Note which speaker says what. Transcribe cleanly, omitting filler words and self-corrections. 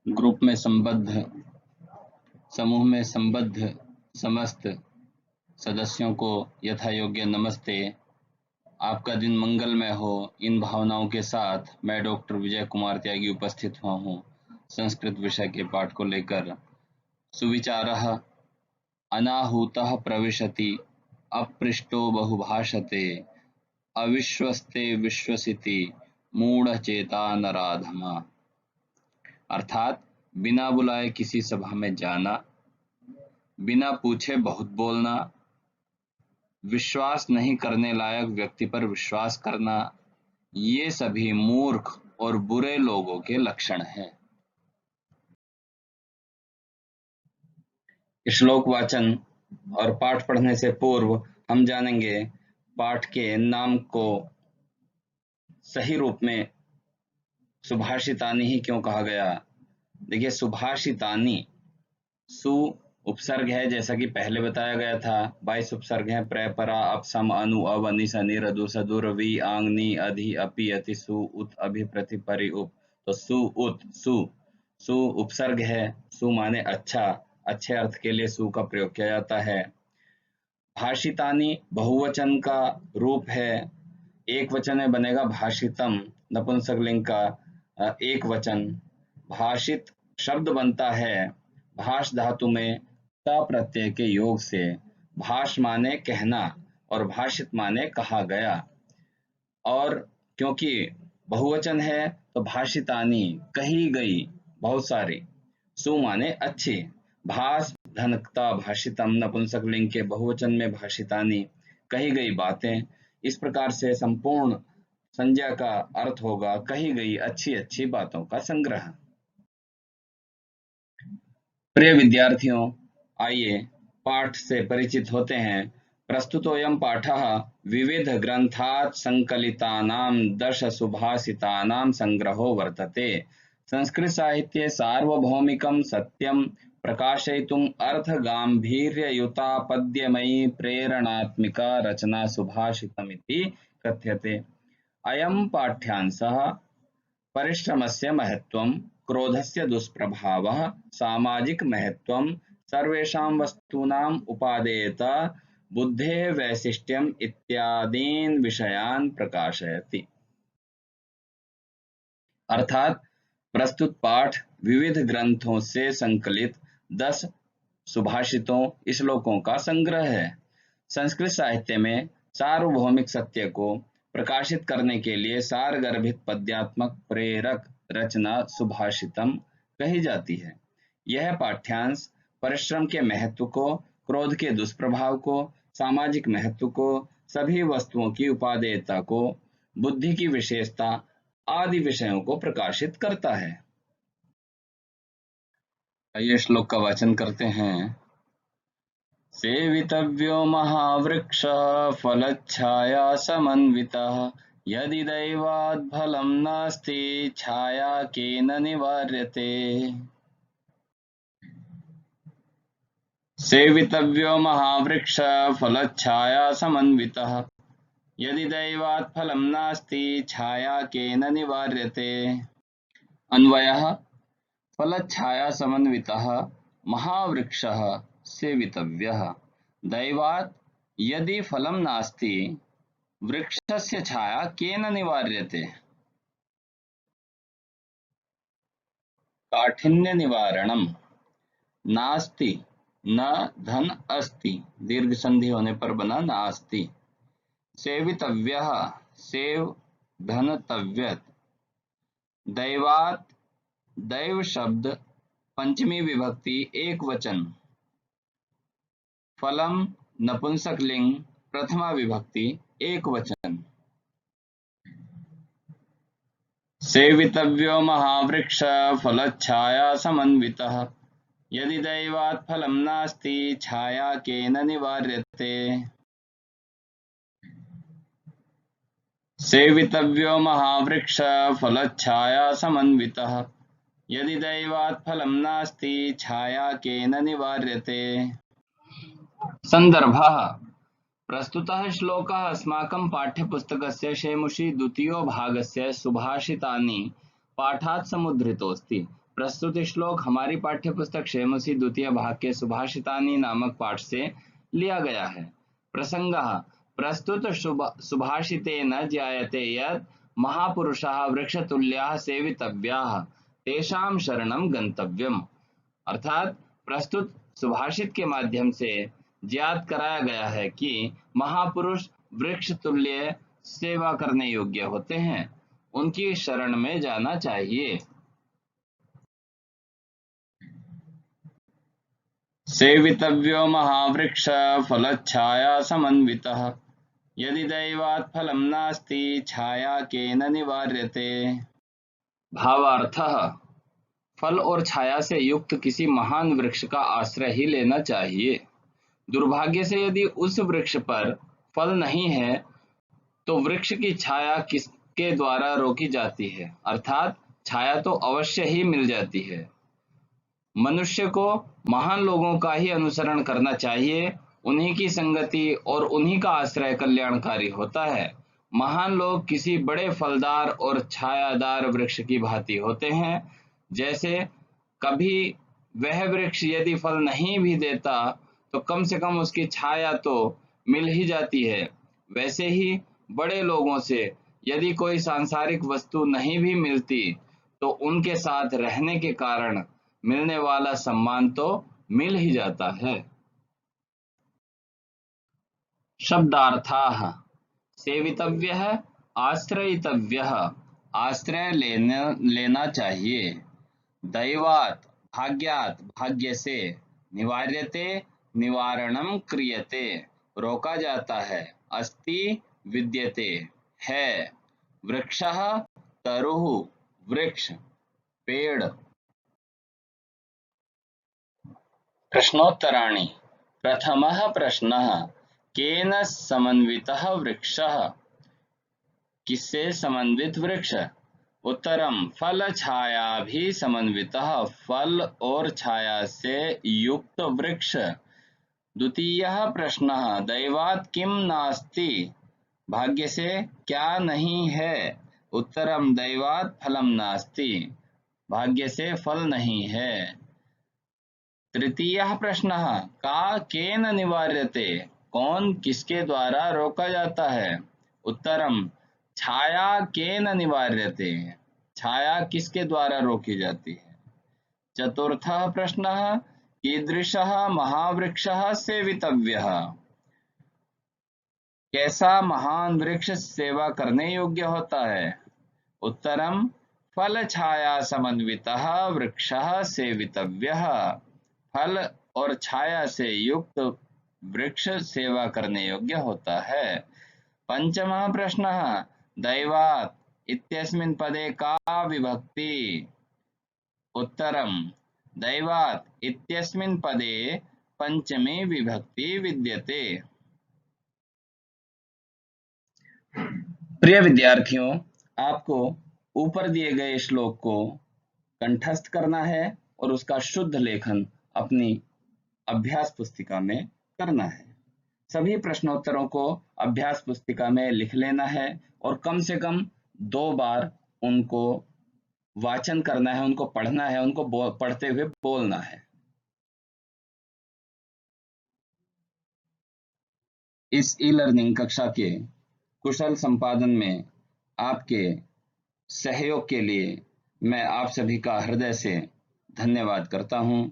Speaker 1: Group में संबद्ध समूह में संबद्ध समस्त सदस्यों को यथायोग्य नमस्ते। आपका दिन मंगलमय हो। इन भावनाओं के साथ मैं डॉक्टर विजय कुमार त्यागी उपस्थित हुआ हूँ संस्कृत विषय के पाठ को लेकर। सुविचारः अनाहूतः प्रविशति अपृष्टो बहुभाषते अविश्वस्ते विश्वसिति मूढ़चेता नराधमा। अर्थात बिना बुलाए किसी सभा में जाना, बिना पूछे बहुत बोलना, विश्वास नहीं करने लायक व्यक्ति पर विश्वास करना, ये सभी मूर्ख और बुरे लोगों के लक्षण हैं। श्लोक वाचन और पाठ पढ़ने से पूर्व हम जानेंगे पाठ के नाम को सही रूप में सुभाषितानि ही क्यों कहा गया। देखिए, सुभाषितानि, सु उपसर्ग है जैसा कि पहले बताया गया था। 22 उपसर्ग हैं। प्र, परा, अप, सम, अनु, अव, अनि, सनि, रदु, सदुर, वि, आंग, नि, अधि, अपि, अति, सु, उत, अभि, प्रति, परि, उप। तो सु, उत, सु उपसर्ग है। सु माने अच्छा, अच्छे अर्थ के लिए सु का प्रयोग किया जाता है। भाषितानि बहुवचन का रूप है। एक वचन में बनेगा भाषितम, नपुंसकलिंग का एक वचन। भाषित शब्द बनता है भाष धातु में ता प्रत्यय के योग से। भाष माने कहना और भाषित माने कहा गया। और क्योंकि बहुवचन है तो भाषितानि, कही गई, बहुत सारी। सु माने अच्छी। भाष धनकता भाषितम, नपुंसकलिंग के बहुवचन में भाषितानि, कही गई बातें। इस प्रकार से संपूर्ण संज्ञा का अर्थ होगा कही गई अच्छी अच्छी बातों का संग्रह। प्रिय विद्यार्थियों, आइए पाठ से परिचित होते हैं। प्रस्तुतोऽयं पाठः विविध ग्रंथात् संकलितानां दश सुभाषितानां संग्रहो वर्तते। संस्कृत साहित्ये सार्वभौमिकं सत्यं प्रकाशयितुम् अर्थगाम्भीर्ययुता पद्यमयी प्रेरणात्मिका रचना सुभाषितमिति कथ्यते। अयं पाठ्यांशः परिश्रमस्य महत्त्वं, क्रोधस्य दुष्प्रभावः, सामाजिक महत्त्वं, सर्वेषां वस्तूनाम् उपादेयत, बुद्धेः वैशिष्ट्यम् इत्यादीन् विषयान् प्रकाशयति। अर्थात प्रस्तुत पाठ विविध ग्रंथों से संकलित 10 सुभाषितों, श्लोकों का संग्रह है। संस्कृत साहित्य में सार्वभौमिक सत्य को प्रकाशित करने के लिए सारगर्भित पद्यात्मक प्रेरक रचना सुभाषितम कही जाती है। यह पाठ्यांश परिश्रम के महत्व को, क्रोध के दुष्प्रभाव को, सामाजिक महत्व को, सभी वस्तुओं की उपादेयता को, बुद्धि की विशेषता आदि विषयों को प्रकाशित करता है। आइए श्लोक का वाचन करते हैं। सेवितव्यो महावृक्ष फलच्छाया समन्वितः यदि दैवात् फलं नास्ति छाया केन निवार्यते। सेवितव्यो महावृक्ष फलच्छाया समन्वितः यदि दैवात् फलं नास्ति छाया केन निवार्यते। अन्वयः फलच्छाया समन्वितः महावृक्षः सेवितव्यः दैवात् यदि फलं नास्ति वृक्षस्य छाया केन निवार्यते। काठिन्य निवारणम। नास्ति, न धन अस्ति, दीर्घ संधि होने पर बना नास्ति। सेवितव्यः, सेव धनतव्यत। दैवात्, दैव शब्द पंचमी विभक्ति एक वचन। फलम नपुंसकलिंग प्रथमा विभक्ति एक वचन। सेवितव्यो महावृक्ष फलच्छाया समन्वितः यदि दैवात् फलं नास्ति छाया केन निवार्यते। सेवितव्यो महावृक्ष फलच्छाया समन्वितः यदि दैवात् फलं नास्ति छाया केन निवार्यते। संदर्भः। प्रस्तुतः श्लोकः अस्माकं पाठ्यपुस्तकस्य शेमुषी द्वितीयो भागस्य सुभाषितानि पाठात् समुद्धृतोऽस्ति। प्रस्तुत श्लोक हमारी पाठ्य पुस्तक क्षेमसी द्वितीय भाग के सुभाषितानि नामक पाठ से लिया गया है। प्रसंगः प्रस्तुत सुभाषितेन ज्ञायते यत् महापुरुषाः वृक्षतुल्याः सेवितव्याः तेषां शरणं गंतव्यम्। अर्थात प्रस्तुत सुभाषित के माध्यम से ज्ञात कराया गया है कि महापुरुष वृक्ष तुल्य सेवा करने योग्य होते हैं, उनकी शरण में जाना चाहिए। सेवितव्यो महावृक्ष फलच्छाया समन्वितः यदि दैवात् फलं नास्ति छाया केन निवार्यते। भावार्थः फल और छाया से युक्त किसी महान वृक्ष का आश्रय ही लेना चाहिए। दुर्भाग्य से यदि उस वृक्ष पर फल नहीं है तो वृक्ष की छाया किसके द्वारा रोकी जाती है, अर्थात छाया तो अवश्य ही मिल जाती है। मनुष्य को महान लोगों का ही अनुसरण करना चाहिए, उन्हीं की संगति और उन्हीं का आश्रय कल्याणकारी होता है। महान लोग किसी बड़े फलदार और छायादार वृक्ष की भांति होते हैं। जैसे कभी वह वृक्ष यदि फल नहीं भी देता तो कम से कम उसकी छाया तो मिल ही जाती है, वैसे ही बड़े लोगों से यदि कोई सांसारिक वस्तु नहीं भी मिलती तो उनके साथ रहने के कारण मिलने वाला सम्मान तो मिल ही जाता है। शब्दार्थाः सेवितव्यः आश्रयितव्यः आश्रय लेना चाहिए। दैवात् भाग्यात् भाग्य से, निवार्यते निवारणम क्रियते रोका जाता है, अस्ति विद्यते है, वृक्षः तरुः वृक्ष पेड़। प्रश्नोत्तराणि। प्रथमः प्रश्नः केन समन्वितः वृक्षः, किससे समन्वित वृक्ष। उत्तरम फल छाया भी समन्वितः फल और छाया से युक्त वृक्ष। द्वितीयः प्रश्नः दैवात् किम नास्ति, भाग्य से क्या नहीं है। उत्तरम दैवात् फलम नास्ति, भाग्य से फल नहीं है। तृतीयः प्रश्नः का केन निवार्यते, कौन किसके द्वारा रोका जाता है। उत्तरम छाया केन निवार्यते, छाया किसके द्वारा रोकी जाती है। चतुर्थः प्रश्नः कीदृशः महावृक्षः सेवितव्यः, कैसा महान वृक्ष सेवा करने योग्य होता है। उत्तरम फल छाया समन्वितः वृक्षः सेवितव्यः, फल और छाया से युक्त वृक्ष सेवा करने योग्य होता है। पंचमः प्रश्नः दैवात् इत्यस्मिन् पदे का विभक्ति। उत्तरम दैवात् इत्यस्मिन् पदे पंचमी विभक्ति विद्यते। प्रिय विद्यार्थियों, आपको ऊपर दिए गए श्लोक को कंठस्थ करना है और उसका शुद्ध लेखन अपनी अभ्यास पुस्तिका में करना है। सभी प्रश्नोत्तरों को अभ्यास पुस्तिका में लिख लेना है और कम से कम 2 बार उनको वाचन करना है, उनको पढ़ना है, उनको पढ़ते हुए बोलना है। इस ई लर्निंग कक्षा के कुशल संपादन में आपके सहयोग के लिए मैं आप सभी का हृदय से धन्यवाद करता हूं।